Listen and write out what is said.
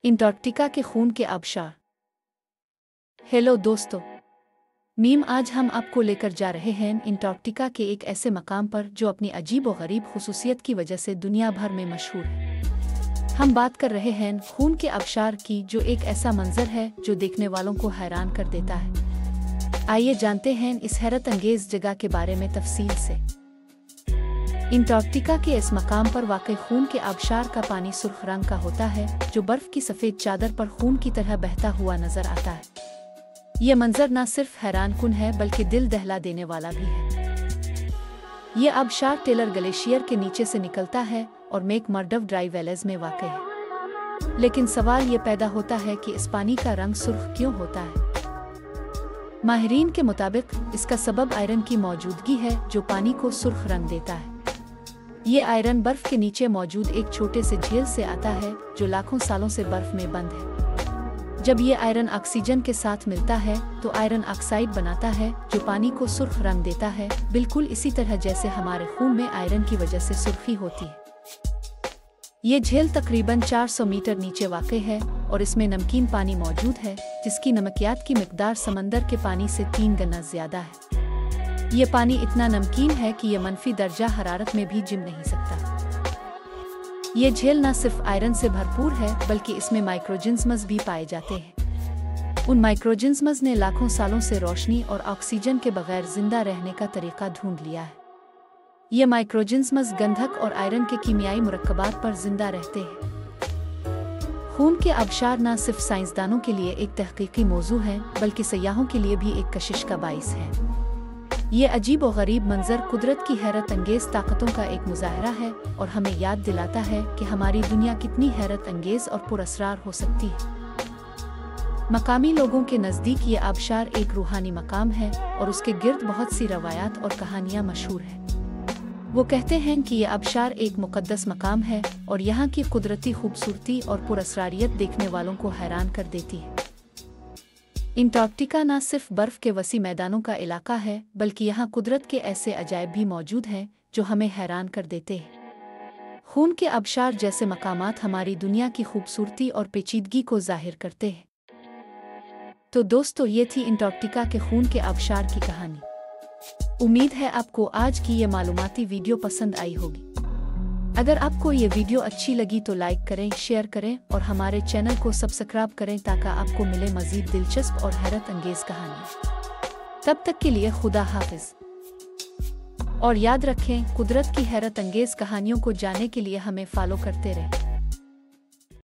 Antarctica के खून के आबशार। हेलो दोस्तों, आज हम आपको लेकर जा रहे हैं अंटार्कटिका के एक ऐसे मकाम पर जो अपनी अजीब और गरीब खुसूसियत की वजह से दुनिया भर में मशहूर है। हम बात कर रहे हैं खून के आबशार की, जो एक ऐसा मंजर है जो देखने वालों को हैरान कर देता है। आइए जानते हैं इस हैरत अंगेज जगह के बारे में तफसील से। अंटार्कटिका के इस मकाम पर वाक़ई खून के आबशार का पानी सुर्ख रंग का होता है, जो बर्फ की सफ़ेद चादर पर खून की तरह बहता हुआ नजर आता है। ये मंजर न सिर्फ हैरानकुन है बल्कि दिल दहला देने वाला भी है। ये आबशार टेलर ग्लेशियर के नीचे से निकलता है और मेक मर्डव ड्राई वैलीज में वाक़ई है। लेकिन सवाल ये पैदा होता है कि इस पानी का रंग सुर्ख क्यों होता है। माहिरीन के मुताबिक इसका सबब आयरन की मौजूदगी है, जो पानी को सुर्ख रंग देता है। ये आयरन बर्फ के नीचे मौजूद एक छोटे से झील से आता है, जो लाखों सालों से बर्फ में बंद है। जब ये आयरन ऑक्सीजन के साथ मिलता है तो आयरन ऑक्साइड बनाता है, जो पानी को सुर्ख रंग देता है, बिल्कुल इसी तरह जैसे हमारे खून में आयरन की वजह से सुर्खी होती है। ये झील तकरीबन 400 मीटर नीचे वाक़ई है और इसमें नमकीन पानी मौजूद है, जिसकी नमकियात की मिकदार समंदर के पानी से 3 गुना ज़्यादा है। ये पानी इतना नमकीन है कि ये मनफी दर्जा हरारत में भी जिम नहीं सकता। ये झील न सिर्फ आयरन से भरपूर है बल्कि इसमें माइक्रोऑर्गेनिज्म्स भी पाए जाते हैं। उन माइक्रोऑर्गेनिज्म्स ने लाखों सालों से रोशनी और ऑक्सीजन के बगैर जिंदा रहने का तरीका ढूंढ लिया है। ये माइक्रोऑर्गेनिज्म्स गंधक और आयरन के कीमियाई मुरक्कबात पर जिंदा रहते हैं। खून के आबशार न सिर्फ साइंसदानों के लिए एक तहकीकी मौजू है बल्कि सयाहों के लिए भी एक कशिश का बाइस है। ये अजीब और गरीब मंजर कुदरत की हैरत अंगेज ताकतों का एक मुजाहरा है और हमें याद दिलाता है कि हमारी दुनिया कितनी हैरत अंगेज और पुरअसरार हो सकती है। मकामी लोगों के नज़दीक ये आबशार एक रूहानी मकाम है और उसके गिर्द बहुत सी रवायात और कहानियाँ मशहूर हैं। वो कहते हैं कि ये आबशार एक मुक़द्दस मकाम है और यहाँ की कुदरती खूबसूरती और पुरअसरारियत देखने वालों को हैरान कर देती है। अंटार्कटिका न सिर्फ बर्फ के वसी मैदानों का इलाका है बल्कि यहाँ कुदरत के ऐसे अजायब भी मौजूद हैं जो हमें हैरान कर देते हैं। खून के आबशार जैसे मकामात हमारी दुनिया की खूबसूरती और पेचीदगी को जाहिर करते हैं। तो दोस्तों, ये थी अंटार्कटिका के खून के आबशार की कहानी। उम्मीद है आपको आज की ये मालूमाती वीडियो पसंद आई होगी। अगर आपको ये वीडियो अच्छी लगी तो लाइक करें, शेयर करें और हमारे चैनल को सब्सक्राइब करें ताकि आपको मिले मज़ीद दिलचस्प और हैरत अंगेज कहानी। तब तक के लिए खुदा हाफिज। और याद रखें, कुदरत की हैरत अंगेज कहानियों को जानने के लिए हमें फॉलो करते रहें।